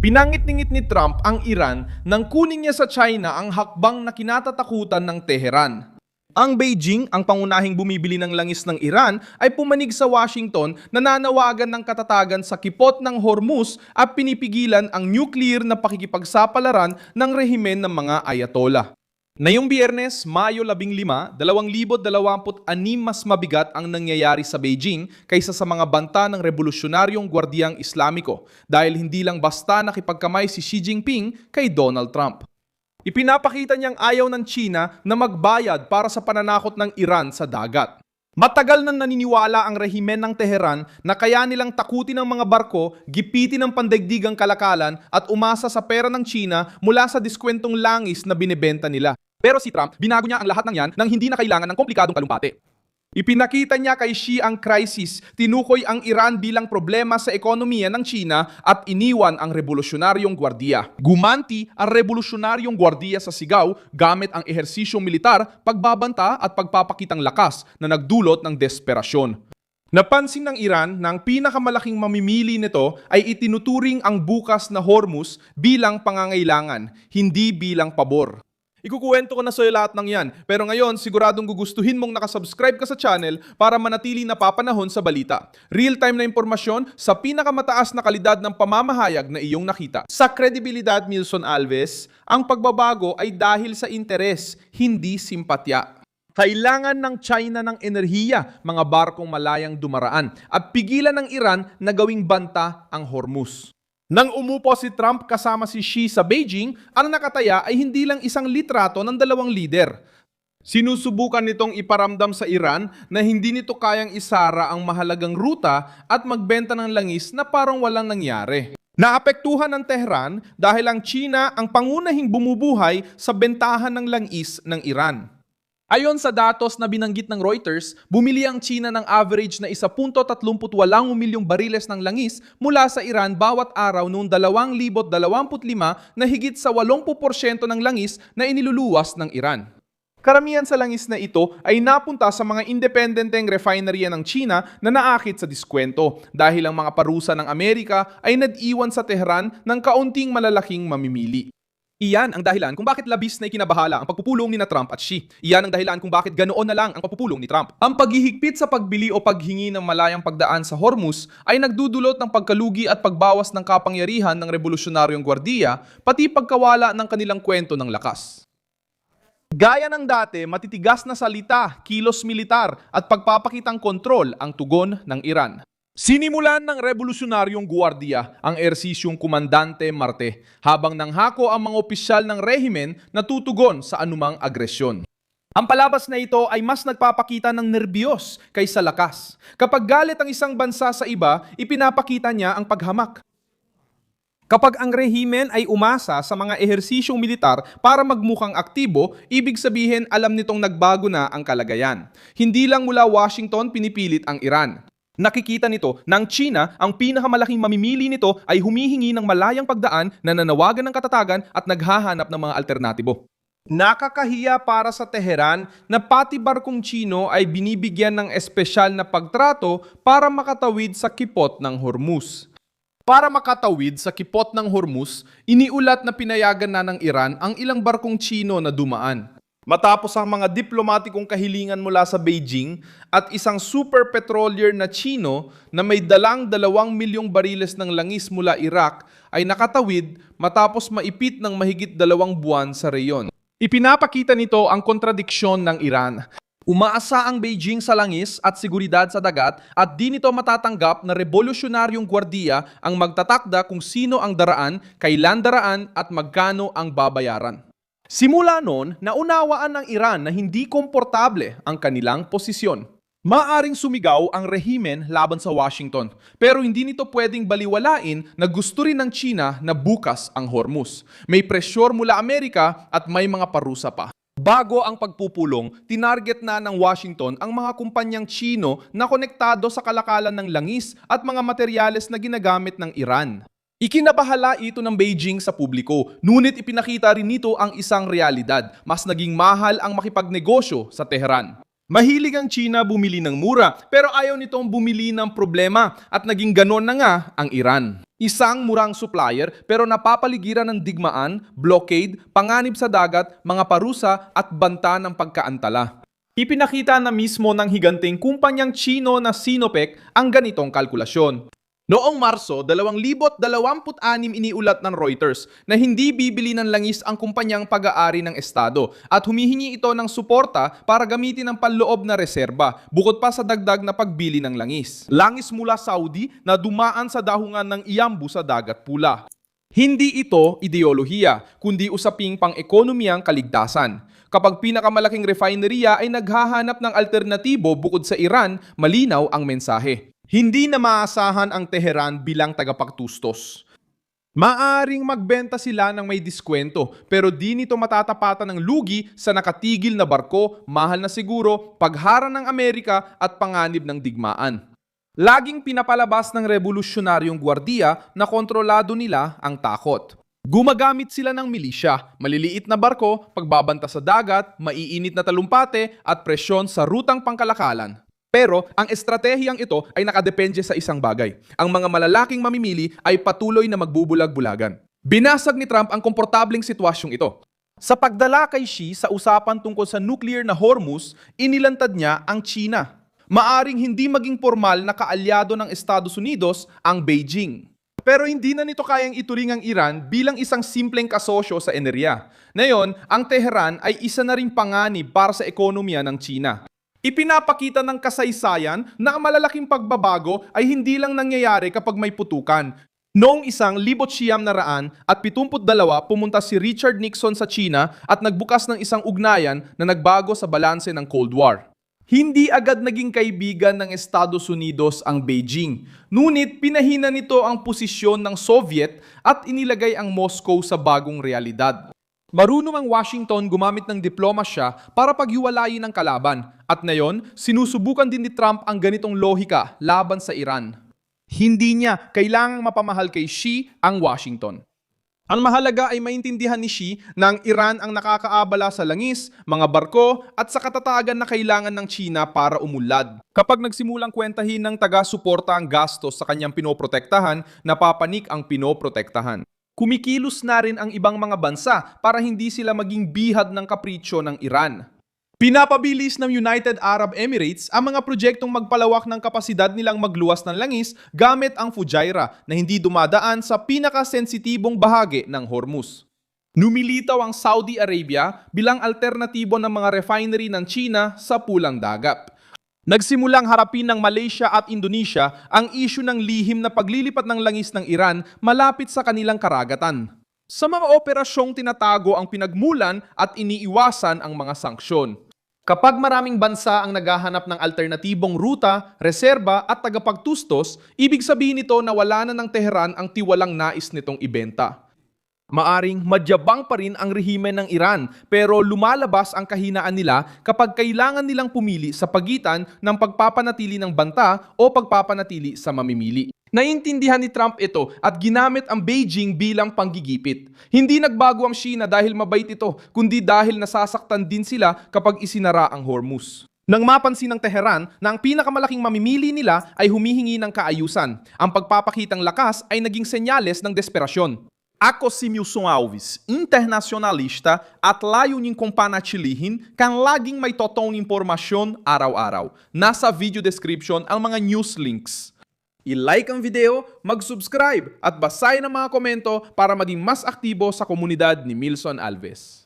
Pinangit-ningit ni Trump ang Iran nang kunin niya sa China ang hakbang na kinatatakutan ng Tehran. Ang Beijing, ang pangunahing bumibili ng langis ng Iran, ay pumanig sa Washington na nanawagan ng katatagan sa kipot ng Hormuz at pinipigilan ang nuclear na pakikipagsapalaran ng rehimen ng mga Ayatollah. Ngayong Biyernes, Mayo 15, 2026 mas mabigat ang nangyayari sa Beijing kaysa sa mga banta ng Revolusyonaryong Gwardiyang Islamiko dahil hindi lang basta nakipagkamay si Xi Jinping kay Donald Trump. Ipinapakita niyang ayaw ng China na magbayad para sa pananakot ng Iran sa dagat. Matagal nang naniniwala ang rehimen ng Tehran na kaya nilang takutin ang mga barko, gipitin ang pandaigdigang kalakalan at umasa sa pera ng China mula sa diskwentong langis na binebenta nila. Pero si Trump, binago niya ang lahat ng yan nang hindi na kailangan ng komplikadong talumpati. Ipinakita niya kay Xi ang krisis, tinukoy ang Iran bilang problema sa ekonomiya ng China at iniwan ang Revolusyonaryong Gwardiya. Gumanti ang Revolusyonaryong Gwardiya sa sigaw gamit ang ehersisyong militar, pagbabanta at pagpapakitang lakas na nagdulot ng desperasyon. Napansin ng Iran na ang pinakamalaking mamimili nito ay itinuturing ang bukas na Hormuz bilang pangangailangan, hindi bilang pabor. Ikukuwento ko na sa'yo lahat ng yan, pero ngayon siguradong gugustuhin mong nakasubscribe ka sa channel para manatili napapanahon sa balita. Real-time na impormasyon sa pinakamataas na kalidad ng pamamahayag na iyong nakita. Sa kredibilidad, Milson Alves, ang pagbabago ay dahil sa interes, hindi simpatya. Kailangan ng China ng enerhiya, mga barkong malayang dumaraan, at pigilan ng Iran na gawing banta ang Hormuz. Nang umupo si Trump kasama si Xi sa Beijing, ang nakataya ay hindi lang isang litrato ng dalawang lider. Sinusubukan nitong iparamdam sa Iran na hindi nito kayang isara ang mahalagang ruta at magbenta ng langis na parang walang nangyari. Naapektuhan ng Tehran dahil ang China ang pangunahing bumubuhay sa bentahan ng langis ng Iran. Ayon sa datos na binanggit ng Reuters, bumili ang China ng average na 1.38 milyong bariles ng langis mula sa Iran bawat araw noong 2025 na higit sa 80% ng langis na iniluluwas ng Iran. Karamihan sa langis na ito ay napunta sa mga independenteng refinery ng China na naakit sa diskwento dahil ang mga parusa ng Amerika ay nag-iwan sa Tehran ng kaunting malalaking mamimili. Iyan ang dahilan kung bakit labis na ikinabahala ang pagpupulong ni Trump at Xi. Iyan ang dahilan kung bakit ganoon na lang ang pagpupulong ni Trump. Ang paghihigpit sa pagbili o paghingi ng malayang pagdaan sa Hormuz ay nagdudulot ng pagkalugi at pagbawas ng kapangyarihan ng Revolusyonaryong Gwardiya, pati pagkawala ng kanilang kwento ng lakas. Gaya ng dati, matitigas na salita, kilos militar at pagpapakitang kontrol ang tugon ng Iran. Sinimulan ng Revolusyonaryong Gwardiya ang ersisyong Komandante Marte habang nanghako ang mga opisyal ng rehimen na tutugon sa anumang agresyon. Ang palabas na ito ay mas nagpapakita ng nerbiyos kaysa lakas. Kapag galit ang isang bansa sa iba, ipinapakita niya ang paghamak. Kapag ang rehimen ay umasa sa mga ehersisyong militar para magmukhang aktibo, ibig sabihin alam nitong nagbago na ang kalagayan. Hindi lang mula Washington pinipilit ang Iran. Nakikita nito na ang China, ang pinakamalaking mamimili nito ay humihingi ng malayang pagdaan na nanawagan ng katatagan at naghahanap ng mga alternatibo. Nakakahiya para sa Tehran na pati barkong Chino ay binibigyan ng espesyal na pagtrato para makatawid sa kipot ng Hormuz. Para makatawid sa kipot ng Hormuz, iniulat na pinayagan na ng Iran ang ilang barkong Chino na dumaan. Matapos ang mga diplomatikong kahilingan mula sa Beijing at isang super petrolier na Chino na may dalang 2 milyong bariles ng langis mula Iraq ay nakatawid matapos maipit ng mahigit 2 buwan sa reyon. Ipinapakita nito ang kontradiksyon ng Iran. Umaasa ang Beijing sa langis at seguridad sa dagat at di nito matatanggap na Revolusyonaryong Gwardiya ang magtatakda kung sino ang daraan, kailan daraan at magkano ang babayaran. Simula noon, naunawaan ng Iran na hindi komportable ang kanilang posisyon. Maaring sumigaw ang rehimen laban sa Washington, pero hindi nito pwedeng baliwalain na gusto rin ng China na bukas ang Hormuz. May presyor mula Amerika at may mga parusa pa. Bago ang pagpupulong, tinarget na ng Washington ang mga kumpanyang Chino na konektado sa kalakalan ng langis at mga materyales na ginagamit ng Iran. Ikinabahala ito ng Beijing sa publiko, ngunit ipinakita rin nito ang isang realidad. Mas naging mahal ang makipagnegosyo sa Tehran. Mahilig ang China bumili ng mura pero ayaw nitong bumili ng problema at naging ganon na nga ang Iran. Isang murang supplier pero napapaligiran ng digmaan, blockade, panganib sa dagat, mga parusa at banta ng pagkaantala. Ipinakita na mismo ng higanting kumpanyang Chino na Sinopec ang ganitong kalkulasyon. Noong Marso 2026 iniulat ng Reuters na hindi bibili ng langis ang kumpanyang pag-aari ng Estado at humihingi ito ng suporta para gamitin ang panloob na reserba bukod pa sa dagdag na pagbili ng langis. Langis mula Saudi na dumaan sa dahungan ng Iambu sa Dagat Pula. Hindi ito ideolohiya kundi usaping pang-ekonomiyang kaligtasan. Kapag pinakamalaking refineria ay naghahanap ng alternatibo bukod sa Iran, malinaw ang mensahe. Hindi na maasahan ang Tehran bilang tagapagtustos. Maaring magbenta sila ng may diskwento pero di nito matatapatan ng lugi sa nakatigil na barko, mahal na seguro, pagharang ng Amerika at panganib ng digmaan. Laging pinapalabas ng revolusyonaryong gwardiya na kontrolado nila ang takot. Gumagamit sila ng milisya, maliliit na barko, pagbabanta sa dagat, maiinit na talumpate at presyon sa rutang pangkalakalan. Pero ang estratehiyang ito ay nakadepende sa isang bagay. Ang mga malalaking mamimili ay patuloy na magbubulag-bulagan. Binasag ni Trump ang komportableng sitwasyong ito. Sa pagdala kay Xi sa usapan tungkol sa nuclear na Hormuz, inilantad niya ang China. Maaring hindi maging formal na kaalyado ng Estados Unidos ang Beijing. Pero hindi na nito kayang ituring ang Iran bilang isang simpleng kasosyo sa enerhiya. Ngayon, ang Tehran ay isa na ring panganib para sa ekonomiya ng China. Ipinapakita ng kasaysayan na ang malalaking pagbabago ay hindi lang nangyayari kapag may putukan. Noong 1972 pumunta si Richard Nixon sa China at nagbukas ng isang ugnayan na nagbago sa balanse ng Cold War. Hindi agad naging kaibigan ng Estados Unidos ang Beijing. Ngunit pinahina nito ang posisyon ng Soviet at inilagay ang Moscow sa bagong realidad. Marunong ang Washington gumamit ng diplomasya para paghiwalayin ang kalaban. At ngayon, sinusubukan din ni Trump ang ganitong lohika laban sa Iran. Hindi niya kailangang mapamahal kay Xi ang Washington. Ang mahalaga ay maintindihan ni Xi na ang Iran ang nakakaabala sa langis, mga barko at sa katatagan na kailangan ng China para umunlad. Kapag nagsimulang kwentahin ng taga-suporta ang gastos sa kanyang pinoprotektahan, napapanik ang pinoprotektahan. Kumikilos na rin ang ibang mga bansa para hindi sila maging bihag ng kapritsyo ng Iran. Pinapabilis ng United Arab Emirates ang mga proyektong magpalawak ng kapasidad nilang magluwas ng langis gamit ang Fujairah na hindi dumadaan sa pinakasensitibong bahagi ng Hormuz. Numilitaw ang Saudi Arabia bilang alternatibo ng mga refinery ng China sa pulang dagat. Nagsimulang harapin ng Malaysia at Indonesia ang issue ng lihim na paglilipat ng langis ng Iran malapit sa kanilang karagatan. Sa mga operasyong tinatago ang pinagmulan at iniiwasan ang mga sanksyon. Kapag maraming bansa ang naghahanap ng alternatibong ruta, reserba at tagapagtustos, ibig sabihin nito na wala na ng Tehran ang tiwalang nais nitong ibenta. Maaring madyabang pa rin ang rehimen ng Iran pero lumalabas ang kahinaan nila kapag kailangan nilang pumili sa pagitan ng pagpapanatili ng banta o pagpapanatili sa mamimili. Naiintindihan ni Trump ito at ginamit ang Beijing bilang panggigipit. Hindi nagbago ang China dahil mabait ito, kundi dahil nasasaktan din sila kapag isinara ang Hormuz. Nang mapansin ng Tehran na ang pinakamalaking mamimili nila ay humihingi ng kaayusan, ang pagpapakitang lakas ay naging senyales ng desperasyon. Ako si Milson Alves, internacionalista at layunin kong panatilihin kang laging may totoong impormasyon araw-araw. Nasa video description ang mga news links. I-like ang video, mag-subscribe at basahin ang mga komento para maging mas aktibo sa komunidad ni Milson Alves.